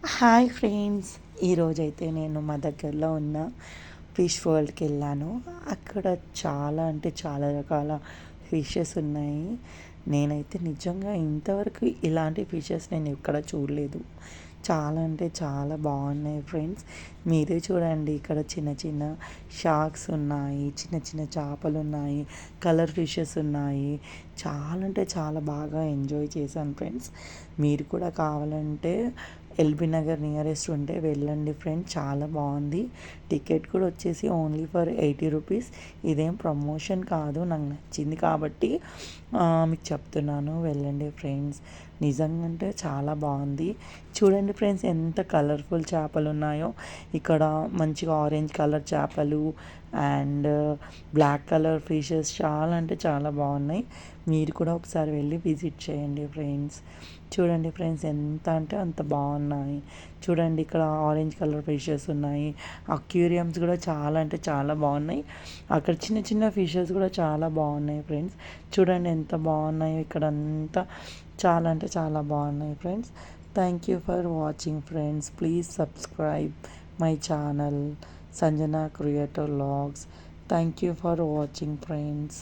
Hi friends, ఈరోజైతే నేను మా దగ్గరలో ఉన్న ఫిష్ వరల్డ్కి వెళ్ళాను. అక్కడ చాలా అంటే చాలా రకాల ఫిషెస్ ఉన్నాయి. నేనైతే నిజంగా ఇంతవరకు ఇలాంటి ఫిషెస్ నేను ఎక్కడ చూడలేదు. చాలా అంటే చాలా బాగున్నాయి ఫ్రెండ్స్. మీరే చూడండి, ఇక్కడ చిన్న చిన్న షార్క్స్ ఉన్నాయి, చిన్న చిన్న చేపలు ఉన్నాయి, కలర్ ఫిషెస్ ఉన్నాయి. చాలా అంటే చాలా బాగా ఎంజాయ్ చేశాను ఫ్రెండ్స్. మీరు కూడా కావాలంటే ఎల్బీ నగర్ నియరెస్ట్ ఉంటే వెళ్ళండి ఫ్రెండ్స్, చాలా బాగుంది. టికెట్ కూడా వచ్చేసి ఓన్లీ ఫర్ 80 రూపీస్. ఇదేం ప్రమోషన్ కాదు, నాకు నచ్చింది కాబట్టి మీకు చెప్తున్నాను, వెళ్ళండి ఫ్రెండ్స్. నిజంగా అంటే చాలా బాగుంది. చూడండి ఫ్రెండ్స్, ఎంత కలర్ఫుల్ చేపలు ఉన్నాయో. ఇక్కడ మంచిగా ఆరెంజ్ కలర్ చేపలు అండ్ బ్లాక్ కలర్ ఫిషెస్ చాలా అంటే చాలా బాగున్నాయి. మీరు కూడా ఒకసారి వెళ్ళి విజిట్ చేయండి ఫ్రెండ్స్. చూడండి ఫ్రెండ్స్, ఎంత అంటే అంత బాగున్నాయి. చూడండి, ఇక్కడ ఆరెంజ్ కలర్ ఫిషెస్ ఉన్నాయి. అక్వేరియంస్ కూడా చాలా అంటే చాలా బాగున్నాయి. అక్కడ చిన్న చిన్న ఫిషెస్ కూడా చాలా బాగున్నాయి ఫ్రెండ్స్. చూడండి ఎంత బాగున్నాయో ఇక్కడ అంతా. చాలా అంటే చాలా బాగున్నాయి friends. Thank you for watching friends. Please subscribe my channel Sanjana creator vlogs. Thank you for watching friends.